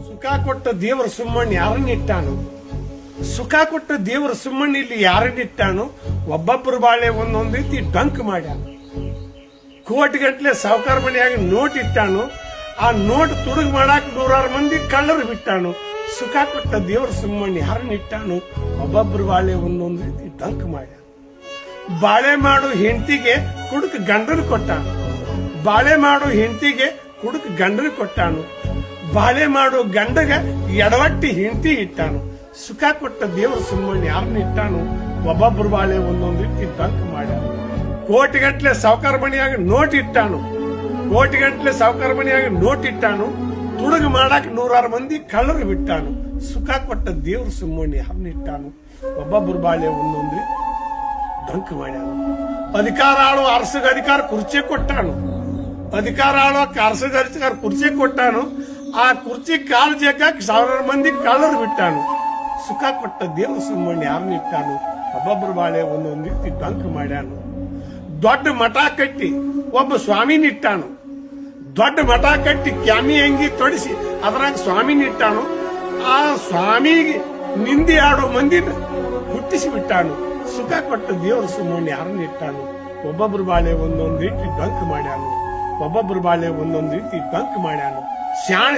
ಸುಖ ಕೊಟ್ಟ ದೇವರ ಸುಮ್ಮಣ್ಣ ಯಾರನ್ನಿಟ್ಟಾನು? ಸುಖ ಕೊಟ್ಟ ದೇವರ ಸುಮ್ಮಣ್ಣ ಇಲ್ಲಿ ಯಾರನ್ನಿಟ್ಟಾನು? ಒಬ್ಬೊಬ್ಬರು ಬಾಳೆ ಒಂದೊಂದ್ ರೀತಿ ಡಂಕ್ ಮಾಡ್ಯಾನ. ಕೋಟಿ ಗಂಟ್ಲೆ ಸಾವುಕಾರ ಮನೆಯಾಗ ನೋಟ್ ಇಟ್ಟಾನು. ಆ ನೋಟ್ ತುಡುಗ್ ಮಾಡಾಕ 100 ಮಂದಿ ಕಳ್ಳರು ಬಿಟ್ಟಾನು. ಸುಖ ಕೊಟ್ಟ ದೇವರ ಸುಮ್ಮಣ್ಣ ಯಾರನ್ನಿಟ್ಟಾನು? ಒಬ್ಬೊಬ್ಬರು ಬಾಳೆ ಒಂದೊಂದ್ ರೀತಿ ಡಂಕ್ ಮಾಡ್ಯಾನ. ಬಾಳೆ ಮಾಡು ಹೆಂಡತಿಗೆ ಕುಡುಕ್ ಗಂಡನ ಕೊಟ್ಟಾನು. ಬಾಳೆ ಮಾಡು ಹೆಂಡತಿಗೆ ಕುಡುಕ್ ಗಂಡನ ಕೊಟ್ಟಾನು. ಬಾಳೆ ಮಾಡು ಗಂಡಗ ಎಡವಟ್ಟಿ ಹೆಂಡತಿ ಇಟ್ಟಾನು. ಸುಖ ಕೊಟ್ಟ ದೇವರ ಸುಮ್ಮಣ್ಣ ಯಾರನ್ನ ಇಟ್ಟಾನು? ಒಬ್ಬೊಬ್ರು ಬಾಳೆ ಒಂದೊಂದ್ ರೀತಿ ಡಂಕ್ ಮಾಡ್ಯಾನು. ಕೋಟಿಗಟ್ಲೆ ಸಾವುಕಾರ ಮನೆಯಾಗ ನೋಟ್ ಇಟ್ಟಾನು. ಕೋಟಿಗಟ್ಲೆ ಸಾವುಕಾರ ಮನೆಯಾಗ ನೋಟ್ ಇಟ್ಟಾನು. ತುಡುಗು ಮಾಡಾಕ 100 ಮಂದಿ ಕಳ್ಳರು ಬಿಟ್ಟಾನು. ಸುಖ ಕೊಟ್ಟ ದೇವ್ರ ಸುಮ್ಮಣ್ಣ ಯಾರನ್ನ ಇಟ್ಟಾನು? ಒಬ್ಬೊಬ್ರು ಬಾಳೆ ಒಂದೊಂದ್ ರೀತಿ ಡಂಕ್ ಮಾಡ್ಯಾನು. ಅಧಿಕಾರ ಆಳೋ ಅರಸಗ ಅಧಿಕಾರ ಕುರ್ಚಿ ಕೊಟ್ಟಾನು. ಅಧಿಕಾರ ಆಳೋ ಅರಸಗ ಅಧಿಕಾರ ಕುರ್ಚಿ ಕೊಟ್ಟಾನು. ಆ ಕುರ್ಚಿ ಕಾಲು ಜಗ್ಗಕ್ಕೆ 1000 ಮಂದಿ ಕಳ್ಳರು ಬಿಟ್ಟಾನು. ಸುಖ ಕೊಟ್ಟ ದೇವ್ರ ಸುಮ್ಮಣ್ಣ ಯಾರನ್ನ ಇಟ್ಟಾನು? ಒಬ್ಬೊಬ್ರು ಬಾಳೆ ಒಂದೊಂದ್ ರೀತಿ ಡಂಕ್ ಮಾಡ್ಯಾನು. ದೊಡ್ಡ ಮಠ ಕಟ್ಟಿ ಒಬ್ಬ ಸ್ವಾಮಿನಿಟ್ಟಾನು. ದೊಡ್ಡ ಮಠ ಕಟ್ಟಿ ಕ್ಯಾಮಿ ಅಂಗಿ ತೊಡಿಸಿ ಅದ್ರಾಗ ಸ್ವಾಮಿನಿಟ್ಟಾನು. ಆ ಸ್ವಾಮಿಗೆ ನಿಂದಿ ಆಡೋ ಮಂದಿನ ಹುಟ್ಟಿಸಿ ಬಿಟ್ಟಾನು. ಸುಖ ಕೊಟ್ಟ ದೇವ್ರ ಸುಮ್ಮಣ್ಣ ಯಾರನ್ನ ಇಟ್ಟಾನು? ಒಬ್ಬೊಬ್ರು ಬಾಳೆ ಒಂದೊಂದ್ ರೀತಿ ಡಂಕ್ ಮಾಡ್ಯಾನು. ಒಬ್ಬೊಬ್ರು ಬಾಳೆ ಒಂದೊಂದ್ ರೀತಿ ಡಂಕ್ ಮಾಡ್ಯಾನು. ಶಾಣ